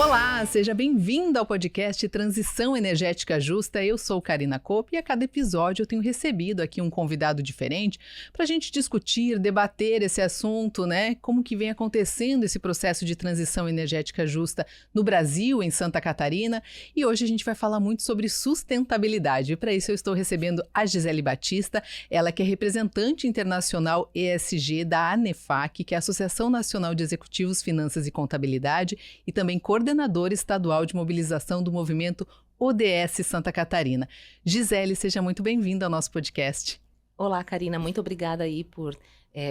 Olá, seja bem-vindo ao podcast Transição Energética Justa. Eu sou Karina Kopp e a cada episódio eu tenho recebido aqui um convidado diferente para a gente discutir, debater esse assunto, né? Como que vem acontecendo esse processo de transição energética justa no Brasil, em Santa Catarina. E hoje a gente vai falar muito sobre sustentabilidade. E para isso eu estou recebendo a Gisele Batista, ela que é representante internacional ESG da ANEFAC, que é a Associação Nacional de Executivos, Finanças e Contabilidade, e também coordenadora estadual de mobilização do movimento ODS Santa Catarina. Gisele, seja muito bem-vinda ao nosso podcast. Olá, Karina, muito obrigada aí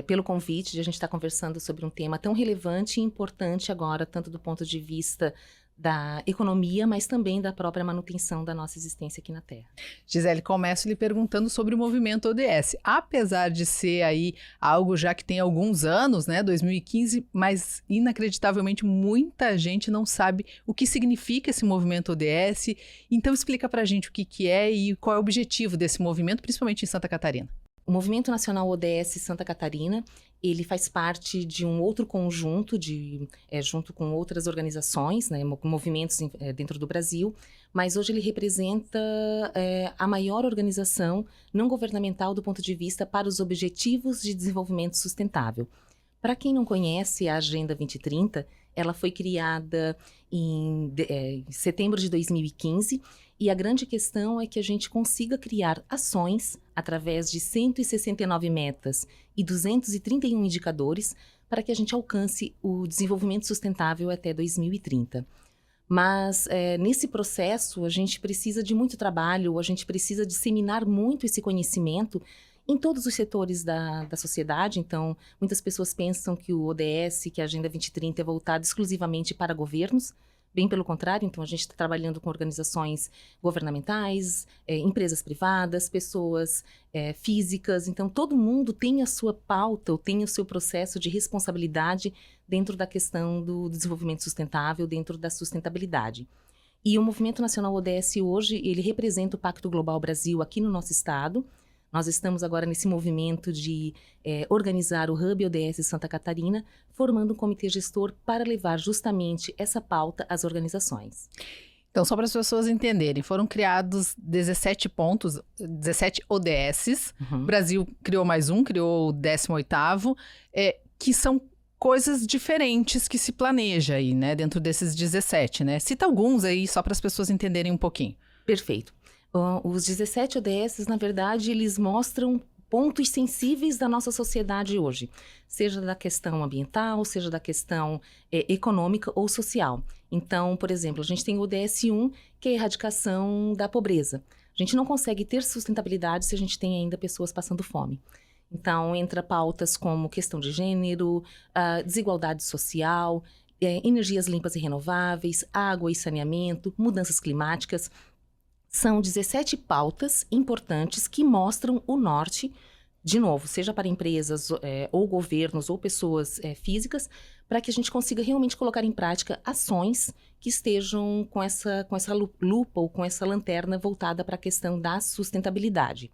pelo convite de a gente estar conversando sobre um tema tão relevante e importante agora, tanto do ponto de vista da economia, mas também da própria manutenção da nossa existência aqui na Terra. Gisele, começo lhe perguntando sobre o movimento ODS. Apesar de ser aí algo já que tem alguns anos, né, 2015, mas inacreditavelmente muita gente não sabe o que significa esse movimento ODS. Então explica pra gente o que é e qual é o objetivo desse movimento, principalmente em Santa Catarina. O Movimento Nacional ODS Santa Catarina, ele faz parte de um outro conjunto, junto com outras organizações, né, movimentos dentro do Brasil, mas hoje ele representa a maior organização não governamental do ponto de vista para os Objetivos de Desenvolvimento Sustentável. Para quem não conhece a Agenda 2030, ela foi criada em setembro de 2015, e a grande questão é que a gente consiga criar ações através de 169 metas e 231 indicadores para que a gente alcance o desenvolvimento sustentável até 2030. Mas nesse processo a gente precisa de muito trabalho, a gente precisa disseminar muito esse conhecimento em todos os setores da sociedade. Então, muitas pessoas pensam que o ODS, que a Agenda 2030 é voltada exclusivamente para governos. Bem pelo contrário, então a gente está trabalhando com organizações governamentais, empresas privadas, pessoas físicas. Então, todo mundo tem a sua pauta, ou tem o seu processo de responsabilidade dentro da questão do desenvolvimento sustentável, dentro da sustentabilidade. E o Movimento Nacional ODS hoje, ele representa o Pacto Global Brasil aqui no nosso estado. Nós estamos agora nesse movimento de organizar o Hub ODS Santa Catarina, formando um comitê gestor para levar justamente essa pauta às organizações. Então, só para as pessoas entenderem, foram criados 17 pontos, 17 ODSs. O Brasil criou mais um, criou o 18º, que são coisas diferentes que se planeja aí, né, dentro desses 17, né? Cita alguns aí, só para as pessoas entenderem um pouquinho. Perfeito. Os 17 ODSs, na verdade, eles mostram pontos sensíveis da nossa sociedade hoje, seja da questão ambiental, seja da questão econômica ou social. Então, por exemplo, a gente tem o ODS 1, que é a erradicação da pobreza. A gente não consegue ter sustentabilidade se a gente tem ainda pessoas passando fome. Então, entra pautas como questão de gênero, desigualdade social, energias limpas e renováveis, água e saneamento, mudanças climáticas. São 17 pautas importantes que mostram o norte, de novo, seja para empresas ou governos ou pessoas físicas, para que a gente consiga realmente colocar em prática ações que estejam com essa lupa ou com essa lanterna voltada para a questão da sustentabilidade.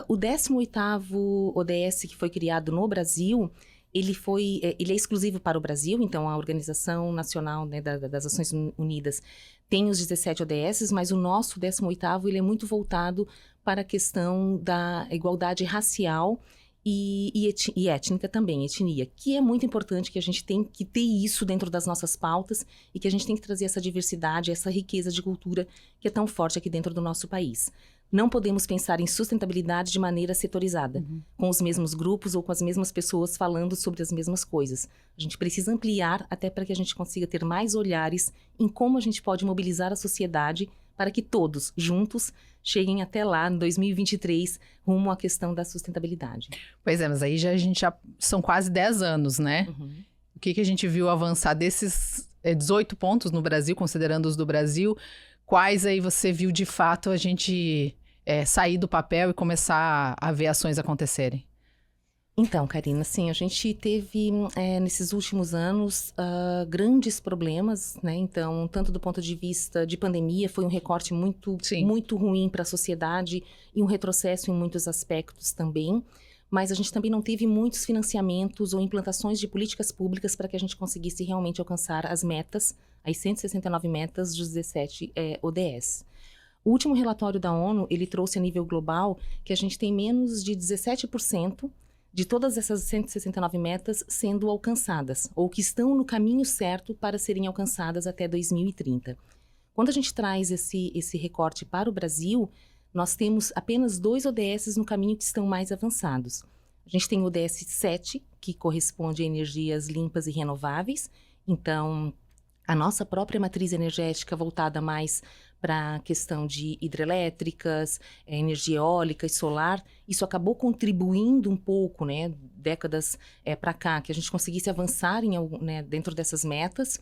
O 18º ODS que foi criado no Brasil, ele é exclusivo para o Brasil, então a Organização Nacional, né, das Nações Unidas tem os 17 ODSs, mas o nosso 18º ele é muito voltado para a questão da igualdade racial e étnica também, etnia, que é muito importante, que a gente tem que ter isso dentro das nossas pautas e que a gente tem que trazer essa diversidade, essa riqueza de cultura que é tão forte aqui dentro do nosso país. Não podemos pensar em sustentabilidade de maneira setorizada, com os mesmos grupos ou com as mesmas pessoas falando sobre as mesmas coisas. A gente precisa ampliar até para que a gente consiga ter mais olhares em como a gente pode mobilizar a sociedade para que todos, juntos, cheguem até lá, em 2023, rumo à questão da sustentabilidade. Pois é, mas aí a gente já são quase 10 anos, né? O que a gente viu avançar desses 18 pontos no Brasil, considerando os do Brasil, quais aí você viu de fato a gente sair do papel e começar a ver ações acontecerem? Então, Karina, sim, a gente teve nesses últimos anos grandes problemas, né? Então, tanto do ponto de vista de pandemia, foi um recorte muito ruim para a sociedade e um retrocesso em muitos aspectos também. Mas a gente também não teve muitos financiamentos ou implantações de políticas públicas para que a gente conseguisse realmente alcançar as metas as 169 metas dos 17 ODS. O último relatório da ONU, ele trouxe a nível global que a gente tem menos de 17% de todas essas 169 metas sendo alcançadas, ou que estão no caminho certo para serem alcançadas até 2030. Quando a gente traz esse recorte para o Brasil, nós temos apenas 2 ODS no caminho que estão mais avançados. A gente tem o ODS 7, que corresponde a energias limpas e renováveis. Então, a nossa própria matriz energética voltada mais para a questão de hidrelétricas, energia eólica e solar, isso acabou contribuindo um pouco, né, décadas para cá, que a gente conseguisse avançar dentro dessas metas.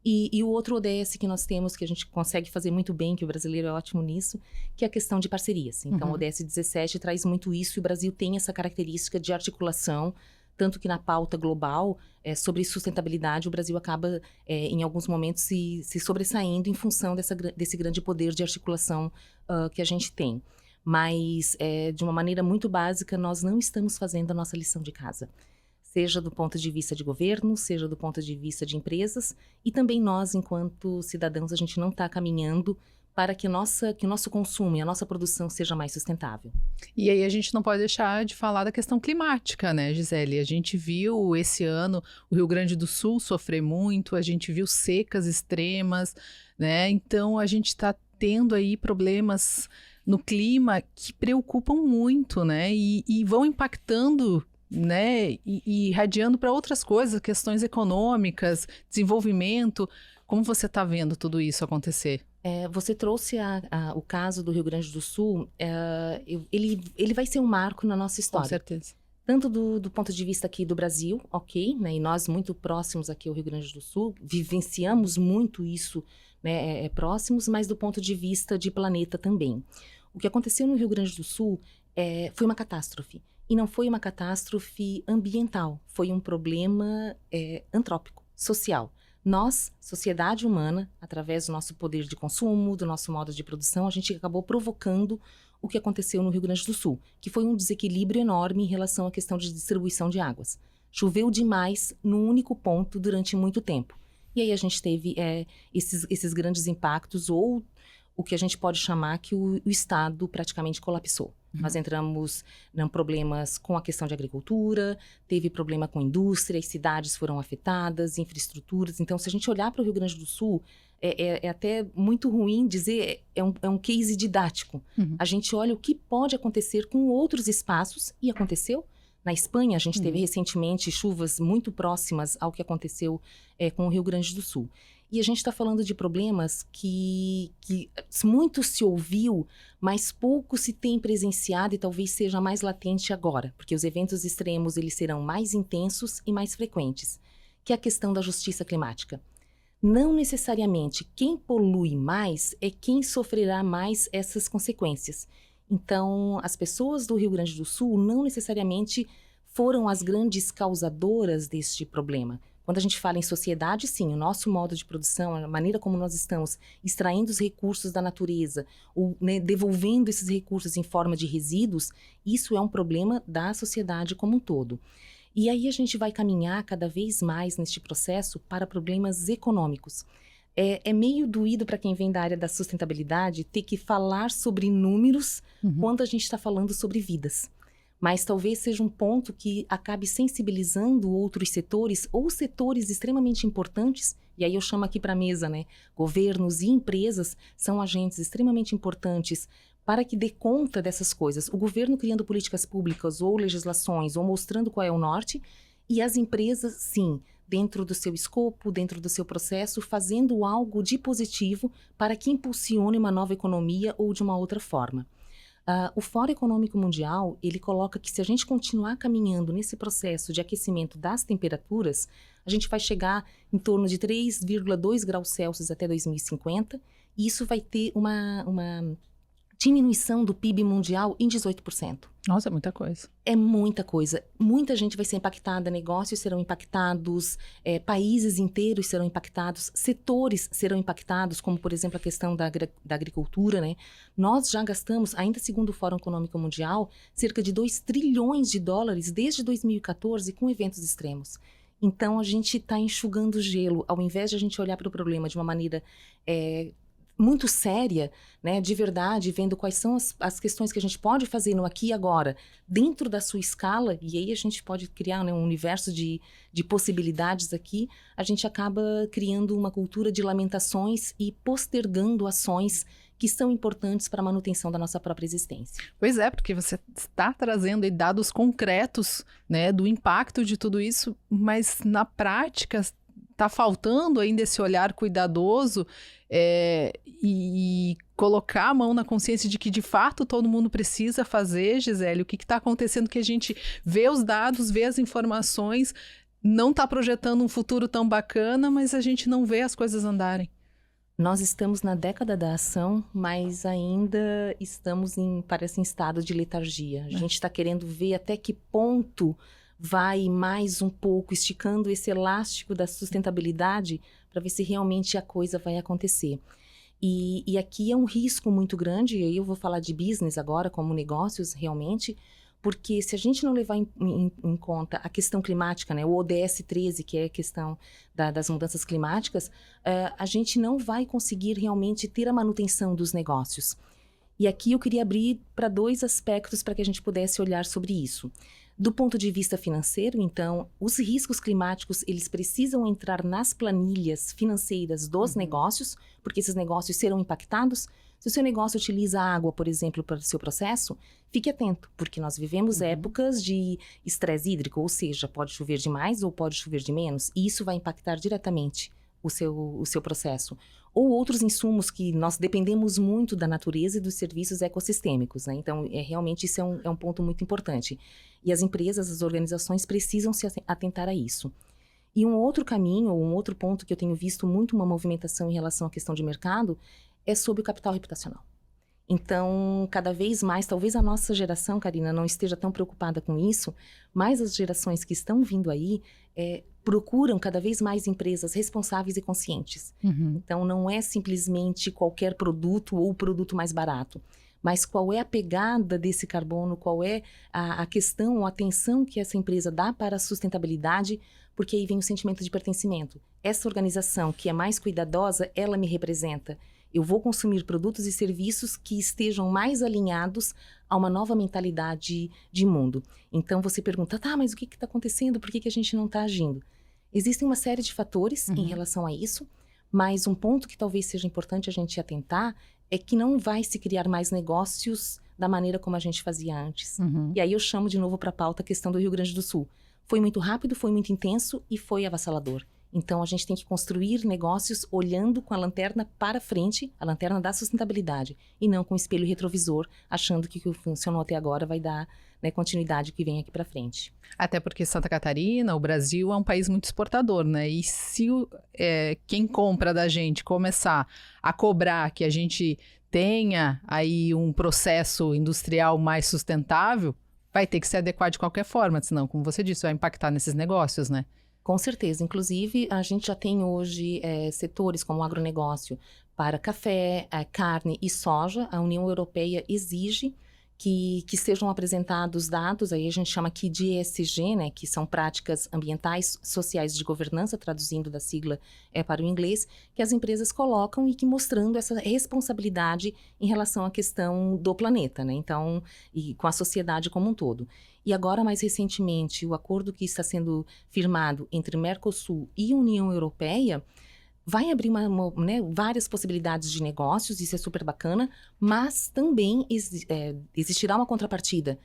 E o outro ODS que nós temos, que a gente consegue fazer muito bem, que o brasileiro é ótimo nisso, que é a questão de parcerias. Então, o ODS 17 traz muito isso, e o Brasil tem essa característica de articulação, tanto que na pauta global sobre sustentabilidade, o Brasil acaba, em alguns momentos, se sobressaindo em função desse grande poder de articulação que a gente tem. Mas, de uma maneira muito básica, nós não estamos fazendo a nossa lição de casa. Seja do ponto de vista de governo, seja do ponto de vista de empresas, e também nós, enquanto cidadãos, a gente não está caminhando para que o nosso consumo e a nossa produção seja mais sustentável. E aí a gente não pode deixar de falar da questão climática, né, Gisele? A gente viu esse ano o Rio Grande do Sul sofrer muito, a gente viu secas extremas, né? Então a gente está tendo aí problemas no clima que preocupam muito, né? E vão impactando, né? E irradiando para outras coisas, questões econômicas, desenvolvimento. Como você está vendo tudo isso acontecer? Você trouxe o caso do Rio Grande do Sul, ele vai ser um marco na nossa história. Com certeza. Tanto do ponto de vista aqui do Brasil, ok, né, e nós muito próximos aqui ao Rio Grande do Sul, vivenciamos muito isso, né, próximos, mas do ponto de vista de planeta também. O que aconteceu no Rio Grande do Sul foi uma catástrofe. E não foi uma catástrofe ambiental, foi um problema antrópico, social. Nós, sociedade humana, através do nosso poder de consumo, do nosso modo de produção, a gente acabou provocando o que aconteceu no Rio Grande do Sul, que foi um desequilíbrio enorme em relação à questão de distribuição de águas. Choveu demais num único ponto durante muito tempo. E aí a gente teve esses grandes impactos, ou o que a gente pode chamar que o Estado praticamente colapsou. Nós entramos em problemas com a questão de agricultura, teve problema com indústria, as cidades foram afetadas, infraestruturas. Então, se a gente olhar para o Rio Grande do Sul, é até muito ruim dizer, é um case didático. A gente olha o que pode acontecer com outros espaços, e aconteceu. Na Espanha, a gente teve recentemente chuvas muito próximas ao que aconteceu com o Rio Grande do Sul. E a gente está falando de problemas que muito se ouviu, mas pouco se tem presenciado, e talvez seja mais latente agora, porque os eventos extremos eles serão mais intensos e mais frequentes, que é a questão da justiça climática. Não necessariamente quem polui mais é quem sofrerá mais essas consequências. Então, as pessoas do Rio Grande do Sul não necessariamente foram as grandes causadoras deste problema. Quando a gente fala em sociedade, sim, o nosso modo de produção, a maneira como nós estamos extraindo os recursos da natureza, ou devolvendo esses recursos em forma de resíduos, isso é um problema da sociedade como um todo. E aí a gente vai caminhar cada vez mais neste processo para problemas econômicos. É meio doído para quem vem da área da sustentabilidade ter que falar sobre números quando a gente está falando sobre vidas. Mas talvez seja um ponto que acabe sensibilizando outros setores, ou setores extremamente importantes, e aí eu chamo aqui para a mesa, né? Governos e empresas são agentes extremamente importantes para que dê conta dessas coisas. O governo criando políticas públicas ou legislações, ou mostrando qual é o norte, e as empresas, sim, dentro do seu escopo, dentro do seu processo, fazendo algo de positivo para que impulsione uma nova economia ou de uma outra forma. O Fórum Econômico Mundial, ele coloca que se a gente continuar caminhando nesse processo de aquecimento das temperaturas, a gente vai chegar em torno de 3,2 graus Celsius até 2050, e isso vai ter uma diminuição do PIB mundial em 18%. Nossa, é muita coisa. É muita coisa. Muita gente vai ser impactada, negócios serão impactados, países inteiros serão impactados, setores serão impactados, como, por exemplo, a questão da agricultura, né? Nós já gastamos, ainda segundo o Fórum Econômico Mundial, cerca de 2 trilhões de dólares desde 2014 com eventos extremos. Então, a gente está enxugando gelo, ao invés de a gente olhar para o problema de uma maneira muito séria, né, de verdade, vendo quais são as questões que a gente pode fazer no aqui e agora, dentro da sua escala, e aí a gente pode criar, né, um universo de possibilidades aqui, a gente acaba criando uma cultura de lamentações e postergando ações que são importantes para a manutenção da nossa própria existência. Pois é, porque você está trazendo aí dados concretos, né, do impacto de tudo isso, mas na prática está faltando ainda esse olhar cuidadoso e colocar a mão na consciência de que de fato todo mundo precisa fazer, Gisele, o que está acontecendo, que a gente vê os dados, vê as informações, não está projetando um futuro tão bacana, mas a gente não vê as coisas andarem. Nós estamos na década da ação, mas ainda estamos parece em estado de letargia. A gente está querendo ver até que ponto vai mais um pouco, esticando esse elástico da sustentabilidade para ver se realmente a coisa vai acontecer. E aqui é um risco muito grande, e aí eu vou falar de business agora, como negócios realmente, porque se a gente não levar em conta a questão climática, né, o ODS 13, que é a questão das mudanças climáticas, a gente não vai conseguir realmente ter a manutenção dos negócios. E aqui eu queria abrir para 2 aspectos para que a gente pudesse olhar sobre isso. Do ponto de vista financeiro, então, os riscos climáticos, eles precisam entrar nas planilhas financeiras dos negócios, porque esses negócios serão impactados. Se o seu negócio utiliza água, por exemplo, para o seu processo, fique atento, porque nós vivemos épocas de estresse hídrico, ou seja, pode chover demais ou pode chover de menos, e isso vai impactar diretamente o seu processo. Ou outros insumos que nós dependemos muito da natureza e dos serviços ecossistêmicos, né? Então, realmente isso é um ponto muito importante. E as empresas, as organizações precisam se atentar a isso. E um outro caminho, ou um outro ponto que eu tenho visto muito uma movimentação em relação à questão de mercado, é sobre o capital reputacional. Então, cada vez mais, talvez a nossa geração, Karina, não esteja tão preocupada com isso, mas as gerações que estão vindo aí procuram cada vez mais empresas responsáveis e conscientes. Então, não é simplesmente qualquer produto ou o produto mais barato, mas qual é a pegada desse carbono, qual é a questão ou a atenção que essa empresa dá para a sustentabilidade, porque aí vem o sentimento de pertencimento. Essa organização que é mais cuidadosa, ela me representa. Eu vou consumir produtos e serviços que estejam mais alinhados a uma nova mentalidade de mundo. Então, você pergunta, tá, mas o que está acontecendo? Por que a gente não está agindo? Existem uma série de fatores em relação a isso, mas um ponto que talvez seja importante a gente atentar é que não vai se criar mais negócios da maneira como a gente fazia antes. E aí eu chamo de novo para a pauta a questão do Rio Grande do Sul. Foi muito rápido, foi muito intenso e foi avassalador. Então, a gente tem que construir negócios olhando com a lanterna para frente, a lanterna da sustentabilidade, e não com o espelho retrovisor, achando que o que funcionou até agora vai dar, né, continuidade que vem aqui para frente. Até porque Santa Catarina, o Brasil, é um país muito exportador, né? E se quem compra da gente começar a cobrar que a gente tenha aí um processo industrial mais sustentável, vai ter que se adequar de qualquer forma, senão, como você disse, vai impactar nesses negócios, né? Com certeza. Inclusive, a gente já tem hoje setores como o agronegócio para café, carne e soja. A União Europeia exige que sejam apresentados dados, aí a gente chama aqui de ESG, né, que são práticas ambientais, sociais de governança, traduzindo da sigla para o inglês, que as empresas colocam e que mostrando essa responsabilidade em relação à questão do planeta, né, então, e com a sociedade como um todo. E agora, mais recentemente, o acordo que está sendo firmado entre Mercosul e União Europeia vai abrir várias possibilidades de negócios, isso é super bacana, mas também existirá uma contrapartida.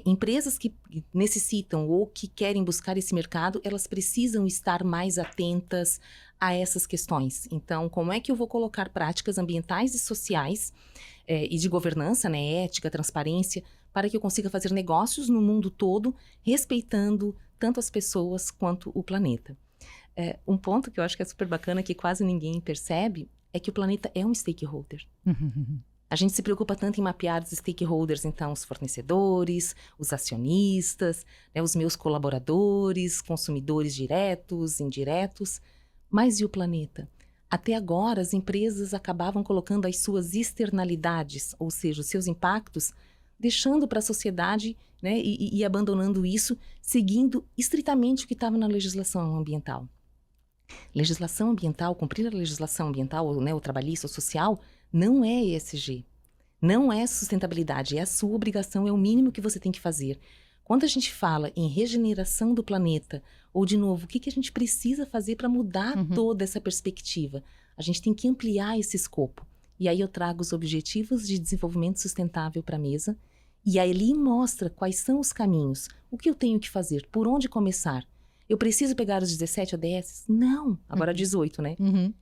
Empresas que necessitam ou que querem buscar esse mercado, elas precisam estar mais atentas a essas questões. Então, como é que eu vou colocar práticas ambientais e sociais e de governança, né, ética, transparência, para que eu consiga fazer negócios no mundo todo, respeitando tanto as pessoas quanto o planeta. Um ponto que eu acho que é super bacana, que quase ninguém percebe, é que o planeta é um stakeholder. A gente se preocupa tanto em mapear os stakeholders, então os fornecedores, os acionistas, né, os meus colaboradores, consumidores diretos, indiretos, mas e o planeta? Até agora, as empresas acabavam colocando as suas externalidades, ou seja, os seus impactos, deixando para a sociedade, né, e abandonando isso, seguindo estritamente o que estava na legislação ambiental. Legislação ambiental, cumprir a legislação ambiental, né, o trabalhista, o social, não é ESG. Não é sustentabilidade, é a sua obrigação, é o mínimo que você tem que fazer. Quando a gente fala em regeneração do planeta, ou de novo, o que a gente precisa fazer para mudar toda essa perspectiva? A gente tem que ampliar esse escopo. E aí eu trago os objetivos de desenvolvimento sustentável para a mesa, e aí ele mostra quais são os caminhos, o que eu tenho que fazer, por onde começar. Eu preciso pegar os 17 ODS? Não, agora 18, né?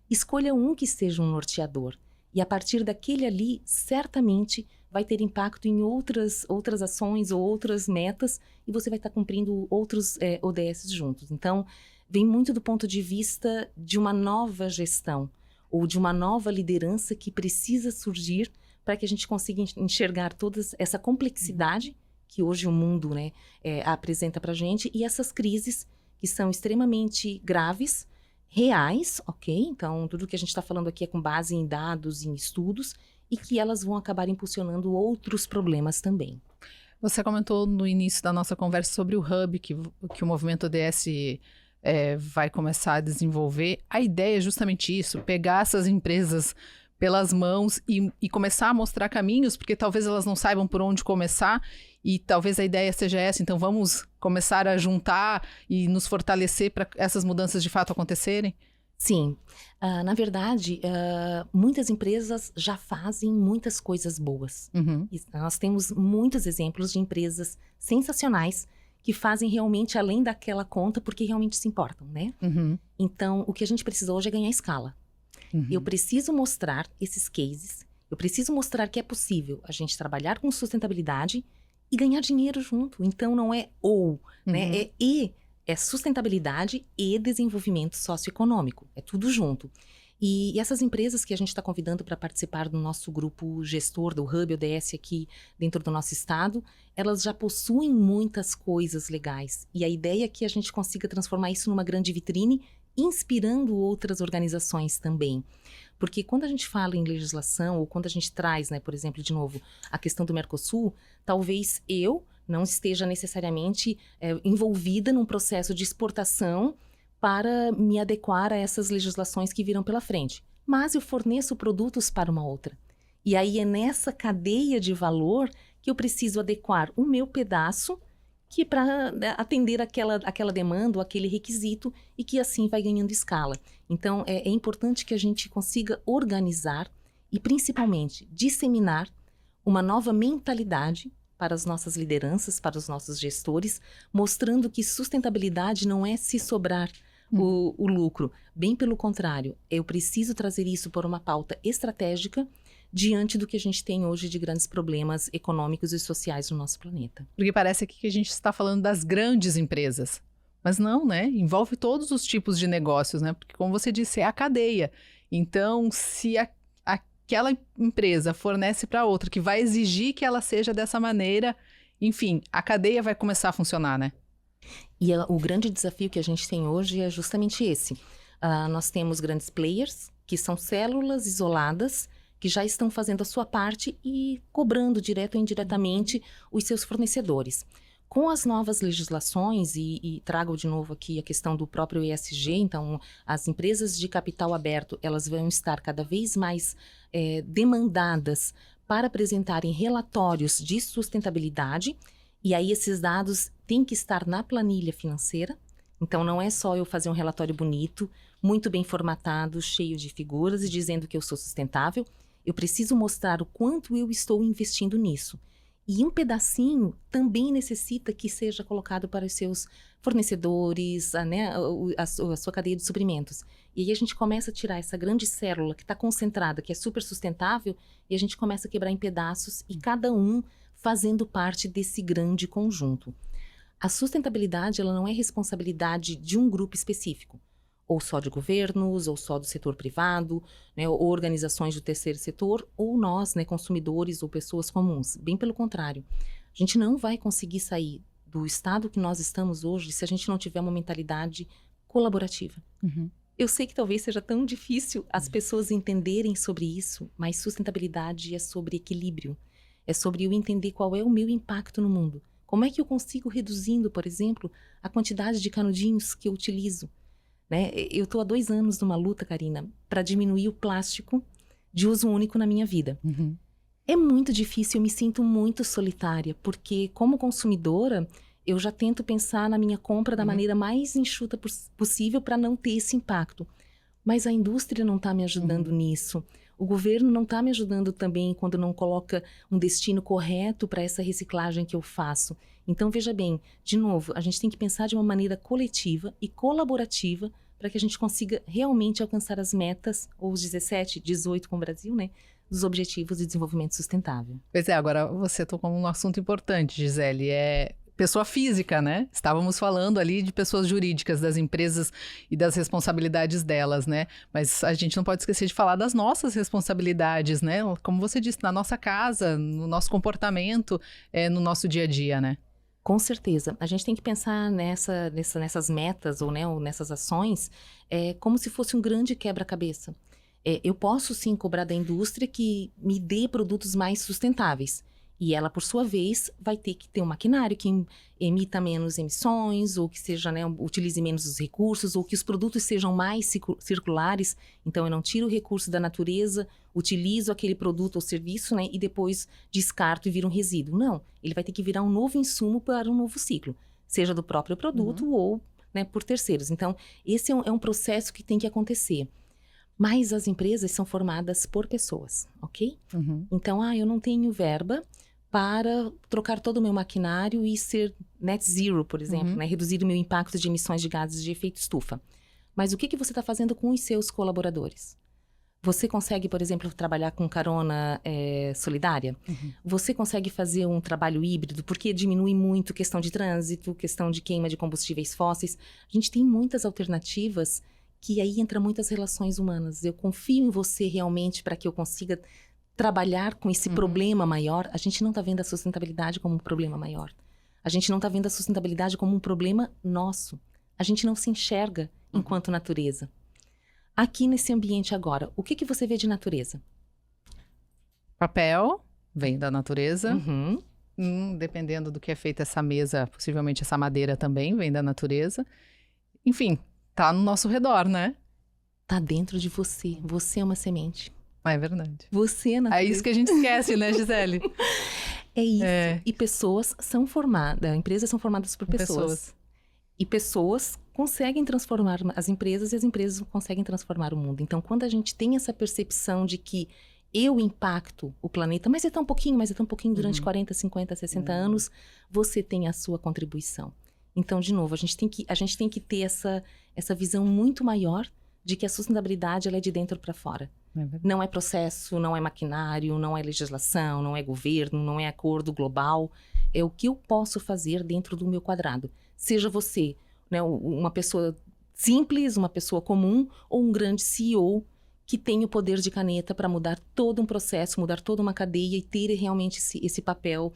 Escolha um que seja um norteador. E a partir daquele ali, certamente vai ter impacto em outras ações ou outras metas, e você vai estar cumprindo outros ODS juntos. Então, vem muito do ponto de vista de uma nova gestão, ou de uma nova liderança que precisa surgir para que a gente consiga enxergar toda essa complexidade que hoje o mundo, né, apresenta para a gente, e essas crises que são extremamente graves, reais, ok? Então, tudo que a gente está falando aqui é com base em dados, em estudos, e que elas vão acabar impulsionando outros problemas também. Você comentou no início da nossa conversa sobre o Hub, que o movimento ODS vai começar a desenvolver. A ideia é justamente isso, pegar essas empresas pelas mãos e começar a mostrar caminhos, porque talvez elas não saibam por onde começar, e talvez a ideia seja essa. Então vamos começar a juntar e nos fortalecer para essas mudanças de fato acontecerem? Sim, na verdade, muitas empresas já fazem muitas coisas boas. E nós temos muitos exemplos de empresas sensacionais que fazem realmente além daquela conta porque realmente se importam, né? Então, o que a gente precisa hoje é ganhar escala. Eu preciso mostrar esses cases, eu preciso mostrar que é possível a gente trabalhar com sustentabilidade e ganhar dinheiro junto. Então, não é ou, né? É sustentabilidade e desenvolvimento socioeconômico. É tudo junto. E essas empresas que a gente está convidando para participar do nosso grupo gestor do Hub ODS aqui dentro do nosso estado, elas já possuem muitas coisas legais. E a ideia é que a gente consiga transformar isso numa grande vitrine, inspirando outras organizações também. Porque quando a gente fala em legislação, ou quando a gente traz, né, por exemplo, de novo, a questão do Mercosul, talvez eu não esteja necessariamente envolvida num processo de exportação para me adequar a essas legislações que virão pela frente. Mas eu forneço produtos para uma outra. E aí é nessa cadeia de valor que eu preciso adequar o meu pedaço que para atender aquela demanda ou aquele requisito, e que assim vai ganhando escala. Então, é importante que a gente consiga organizar e, principalmente, disseminar uma nova mentalidade para as nossas lideranças, para os nossos gestores, mostrando que sustentabilidade não é se sobrar o lucro. Bem pelo contrário, eu preciso trazer isso por uma pauta estratégica diante do que a gente tem hoje de grandes problemas econômicos e sociais no nosso planeta. Porque parece aqui que a gente está falando das grandes empresas. Mas não, né? Envolve todos os tipos de negócios, né? Porque, como você disse, é a cadeia. Então, se aquela empresa fornece para outra que vai exigir que ela seja dessa maneira, enfim, a cadeia vai começar a funcionar, né? E o grande desafio que a gente tem hoje é justamente esse. Nós temos grandes players, que são células isoladas, que já estão fazendo a sua parte e cobrando direto ou indiretamente os seus fornecedores. Com as novas legislações, e trago de novo aqui a questão do próprio ESG, então as empresas de capital aberto, elas vão estar cada vez mais demandadas para apresentarem relatórios de sustentabilidade, e aí esses dados têm que estar na planilha financeira. Então não é só eu fazer um relatório bonito, muito bem formatado, cheio de figuras e dizendo que eu sou sustentável. Eu preciso mostrar o quanto eu estou investindo nisso. E um pedacinho também necessita que seja colocado para os seus fornecedores, a sua cadeia de suprimentos. E aí a gente começa a tirar essa grande célula que está concentrada, que é super sustentável, e a gente começa a quebrar em pedaços, e cada um fazendo parte desse grande conjunto. A sustentabilidade, ela não é responsabilidade de um grupo específico, ou só de governos, ou só do setor privado, né, ou organizações do terceiro setor, ou nós, né, consumidores ou pessoas comuns. Bem pelo contrário, a gente não vai conseguir sair do estado que nós estamos hoje se a gente não tiver uma mentalidade colaborativa. Eu sei que talvez seja tão difícil as pessoas entenderem sobre isso, mas sustentabilidade é sobre equilíbrio. É sobre eu entender qual é o meu impacto no mundo. Como é que eu consigo reduzindo, por exemplo, a quantidade de canudinhos que eu utilizo? Né? Eu estou há 2 anos numa luta, Karina, para diminuir o plástico de uso único na minha vida. Uhum. É muito difícil, eu me sinto muito solitária, porque como consumidora, eu já tento pensar na minha compra da maneira mais enxuta possível para não ter esse impacto. Mas a indústria não está me ajudando nisso. O governo não está me ajudando também quando não coloca um destino correto para essa reciclagem que eu faço. Então, veja bem, de novo, a gente tem que pensar de uma maneira coletiva e colaborativa para que a gente consiga realmente alcançar as metas, ou os 17, 18 com o Brasil, né? Dos Objetivos de Desenvolvimento Sustentável. Pois é, agora você tocou num assunto importante, Gisele, é pessoa física, né? Estávamos falando ali de pessoas jurídicas, das empresas e das responsabilidades delas, né? Mas a gente não pode esquecer de falar das nossas responsabilidades, né? Como você disse, na nossa casa, no nosso comportamento, no nosso dia a dia, né? Com certeza. A gente tem que pensar nessas metas ou nessas ações como se fosse um grande quebra-cabeça. Eu posso sim cobrar da indústria que me dê produtos mais sustentáveis. E ela, por sua vez, vai ter que ter um maquinário que emita menos emissões, ou que seja, utilize menos os recursos, ou que os produtos sejam mais circulares. Então, eu não tiro o recurso da natureza, utilizo aquele produto ou serviço, e depois descarto e vira um resíduo. Não, ele vai ter que virar um novo insumo para um novo ciclo, seja do próprio produto ou por terceiros. Então, esse é um processo que tem que acontecer. Mas as empresas são formadas por pessoas, ok? Então, eu não tenho verba para trocar todo o meu maquinário e ser net zero, por exemplo, reduzir o meu impacto de emissões de gases de efeito estufa. Mas o que você está fazendo com os seus colaboradores? Você consegue, por exemplo, trabalhar com carona solidária? Você consegue fazer um trabalho híbrido, porque diminui muito questão de trânsito, questão de queima de combustíveis fósseis. A gente tem muitas alternativas que aí entra muitas relações humanas. Eu confio em você realmente para que eu consiga trabalhar com esse problema maior. A gente não está vendo a sustentabilidade como um problema maior. A gente não está vendo a sustentabilidade como um problema nosso. A gente não se enxerga enquanto natureza. Aqui nesse ambiente agora, o que você vê de natureza? Papel vem da natureza. Dependendo do que é feita essa mesa, possivelmente essa madeira também vem da natureza. Enfim, tá no nosso redor, né? Tá dentro de você. Você é uma semente. É verdade. Você é natureza. É isso que a gente esquece, né, Gisele? É isso. E pessoas são formadas, empresas são formadas por pessoas. E pessoas conseguem transformar as empresas e as empresas conseguem transformar o mundo. Então, quando a gente tem essa percepção de que eu impacto o planeta, mas é tão pouquinho durante 40, 50, 60 anos, você tem a sua contribuição. Então, de novo, a gente tem que ter essa visão muito maior de que a sustentabilidade ela é de dentro para fora. Não é processo, não é maquinário, não é legislação, não é governo, não é acordo global. É o que eu posso fazer dentro do meu quadrado. Seja você uma pessoa simples, uma pessoa comum ou um grande CEO que tem o poder de caneta para mudar todo um processo, mudar toda uma cadeia e ter realmente esse papel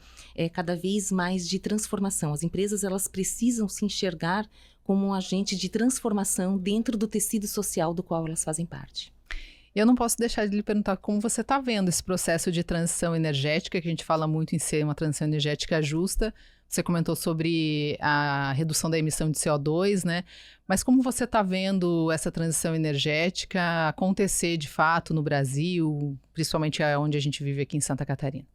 cada vez mais de transformação. As empresas elas precisam se enxergar como um agente de transformação dentro do tecido social do qual elas fazem parte. Eu não posso deixar de lhe perguntar como você está vendo esse processo de transição energética, que a gente fala muito em ser uma transição energética justa. Você comentou sobre a redução da emissão de CO2, né? Mas como você está vendo essa transição energética acontecer de fato no Brasil, principalmente onde a gente vive aqui em Santa Catarina?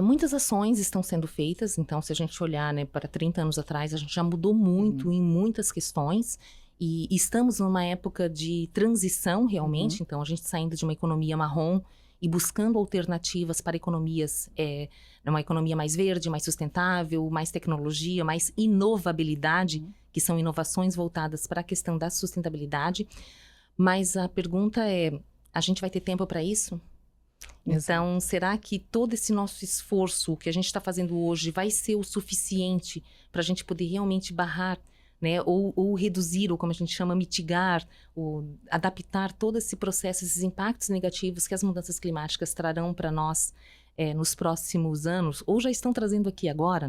Muitas ações estão sendo feitas, então se a gente olhar para 30 anos atrás, a gente já mudou muito em muitas questões. E estamos numa época de transição, realmente. Então, a gente saindo de uma economia marrom e buscando alternativas para economias, uma economia mais verde, mais sustentável, mais tecnologia, mais inovabilidade, que são inovações voltadas para a questão da sustentabilidade. Mas a pergunta é, a gente vai ter tempo para isso? Então, será que todo esse nosso esforço, o que a gente está fazendo hoje, vai ser o suficiente para a gente poder realmente barrar, ou reduzir, ou como a gente chama, mitigar, ou adaptar todo esse processo, esses impactos negativos que as mudanças climáticas trarão para nós nos próximos anos, ou já estão trazendo aqui agora,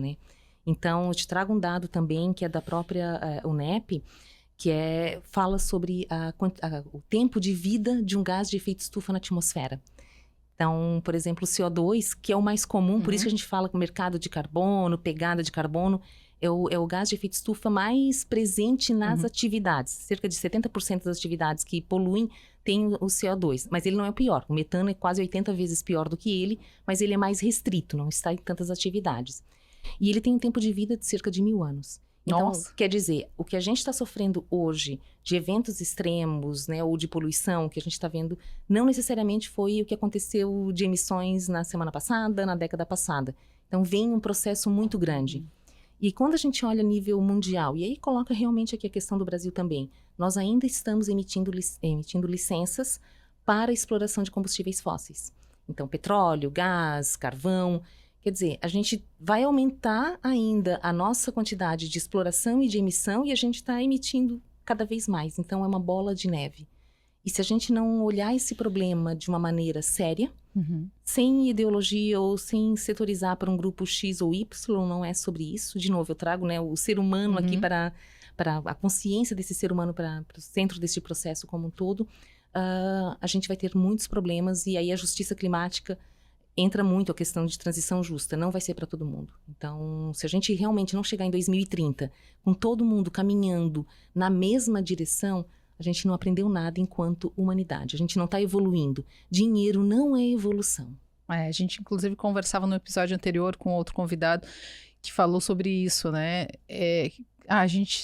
Então, eu te trago um dado também, que é da própria UNEP, que fala sobre o tempo de vida de um gás de efeito estufa na atmosfera. Então, por exemplo, o CO2, que é o mais comum, por isso que a gente fala que o mercado de carbono, pegada de carbono, é o gás de efeito estufa mais presente nas atividades. Cerca de 70% das atividades que poluem tem o CO2, mas ele não é o pior. O metano é quase 80 vezes pior do que ele, mas ele é mais restrito, não está em tantas atividades. E ele tem um tempo de vida de cerca de 1000 anos. Então, quer dizer, o que a gente está sofrendo hoje de eventos extremos, né, ou de poluição que a gente está vendo, não necessariamente foi o que aconteceu de emissões na semana passada, na década passada. Então, vem um processo muito grande. E quando a gente olha a nível mundial, e aí coloca realmente aqui a questão do Brasil também, nós ainda estamos emitindo licenças para a exploração de combustíveis fósseis. Então, petróleo, gás, carvão. Quer dizer, a gente vai aumentar ainda a nossa quantidade de exploração e de emissão e a gente está emitindo cada vez mais. Então, é uma bola de neve. E se a gente não olhar esse problema de uma maneira séria, sem ideologia ou sem setorizar para um grupo X ou Y, não é sobre isso. De novo, eu trago, né, o ser humano aqui para a consciência desse ser humano para o centro desse processo como um todo. A gente vai ter muitos problemas e aí a justiça climática entra muito a questão de transição justa, não vai ser para todo mundo. Então, se a gente realmente não chegar em 2030 com todo mundo caminhando na mesma direção, a gente não aprendeu nada enquanto humanidade, a gente não está evoluindo. Dinheiro não é evolução. A gente, inclusive, conversava no episódio anterior com outro convidado que falou sobre isso, né? A gente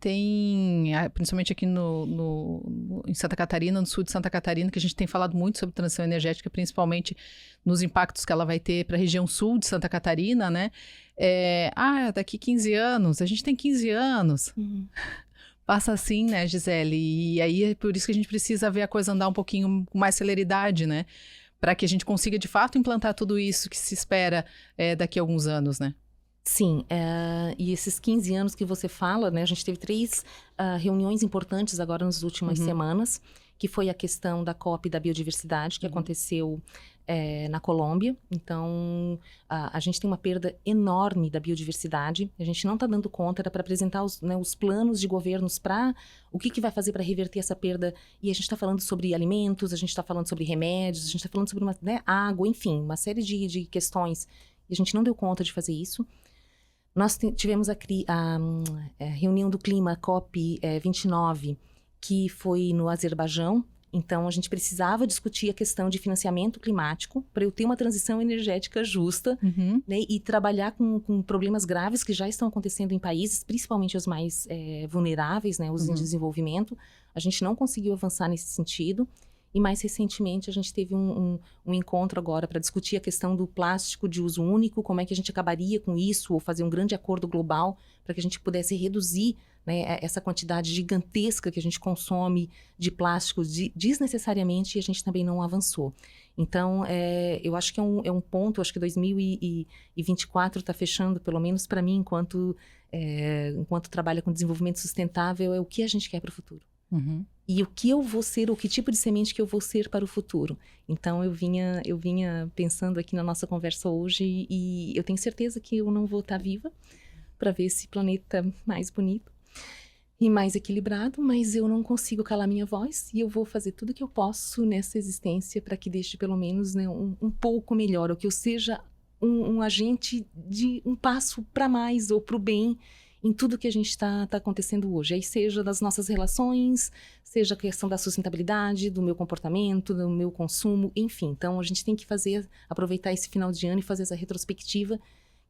tem, principalmente aqui em Santa Catarina, no sul de Santa Catarina, que a gente tem falado muito sobre transição energética, principalmente nos impactos que ela vai ter para a região sul de Santa Catarina, né? Daqui 15 anos, a gente tem 15 anos. Passa assim, né, Gisele? E aí é por isso que a gente precisa ver a coisa andar um pouquinho com mais celeridade, né? Para que a gente consiga, de fato, implantar tudo isso que se espera daqui a alguns anos, né? Sim, e esses 15 anos que você fala, né, a gente teve 3 reuniões importantes agora nas últimas semanas, que foi a questão da COP da biodiversidade, que aconteceu na Colômbia. Então, a gente tem uma perda enorme da biodiversidade, a gente não está dando conta, era para apresentar os planos de governos para o que vai fazer para reverter essa perda, e a gente está falando sobre alimentos, a gente está falando sobre remédios, a gente está falando sobre água, enfim, uma série de questões, e a gente não deu conta de fazer isso. Nós tivemos a reunião do clima, COP 29, que foi no Azerbaijão. Então, a gente precisava discutir a questão de financiamento climático para eu ter uma transição energética justa, né, e trabalhar com problemas graves que já estão acontecendo em países, principalmente os mais vulneráveis, né, os em desenvolvimento. A gente não conseguiu avançar nesse sentido. E mais recentemente a gente teve um encontro agora para discutir a questão do plástico de uso único, como é que a gente acabaria com isso, ou fazer um grande acordo global para que a gente pudesse reduzir, né, essa quantidade gigantesca que a gente consome de plástico desnecessariamente, e a gente também não avançou. Então, eu acho que é um ponto, acho que 2024 está fechando, pelo menos para mim, enquanto trabalha com desenvolvimento sustentável, é o que a gente quer para o futuro. E o que eu vou ser, ou que tipo de semente que eu vou ser para o futuro. Então, eu vinha pensando aqui na nossa conversa hoje, e eu tenho certeza que eu não vou estar viva para ver esse planeta mais bonito e mais equilibrado, mas eu não consigo calar minha voz, e eu vou fazer tudo que eu posso nessa existência para que deixe pelo menos, né, um pouco melhor, ou que eu seja um agente de um passo para mais ou para o bem em tudo que a gente está acontecendo hoje. Aí seja das nossas relações, seja a questão da sustentabilidade, do meu comportamento, do meu consumo, enfim. Então, a gente tem que aproveitar esse final de ano e fazer essa retrospectiva.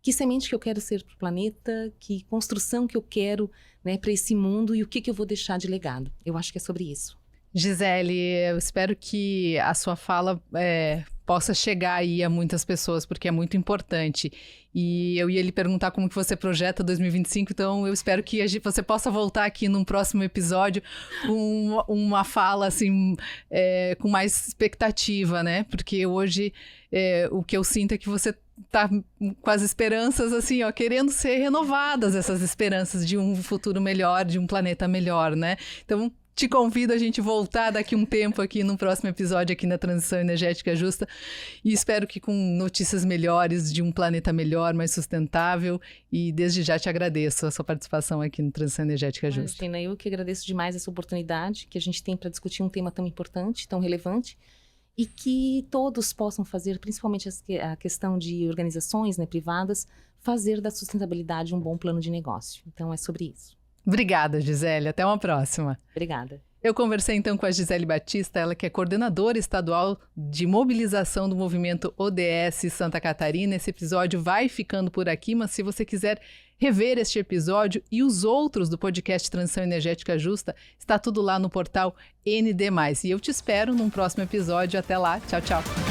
Que semente que eu quero ser para o planeta, que construção que eu quero, né, para esse mundo, e o que eu vou deixar de legado. Eu acho que é sobre isso. Gisele, eu espero que a sua fala possa chegar aí a muitas pessoas, porque é muito importante. E eu ia lhe perguntar como que você projeta 2025, então eu espero que você possa voltar aqui num próximo episódio com uma fala assim, com mais expectativa, né? Porque hoje o que eu sinto é que você tá com as esperanças assim, ó, querendo ser renovadas, essas esperanças de um futuro melhor, de um planeta melhor, né? Então, te convido a gente voltar daqui um tempo aqui no próximo episódio aqui na Transição Energética Justa, e espero que com notícias melhores de um planeta melhor, mais sustentável, e desde já te agradeço a sua participação aqui no Transição Energética Justa. Imagina, eu que agradeço demais essa oportunidade que a gente tem para discutir um tema tão importante, tão relevante, e que todos possam fazer, principalmente a questão de organizações, né, privadas, fazer da sustentabilidade um bom plano de negócio. Então, é sobre isso. Obrigada, Gisele. Até uma próxima. Obrigada. Eu conversei então com a Gisele Batista, ela que é coordenadora estadual de mobilização do movimento ODS Santa Catarina. Esse episódio vai ficando por aqui, mas se você quiser rever este episódio e os outros do podcast Transição Energética Justa, está tudo lá no portal ND+. E eu te espero num próximo episódio. Até lá. Tchau, tchau.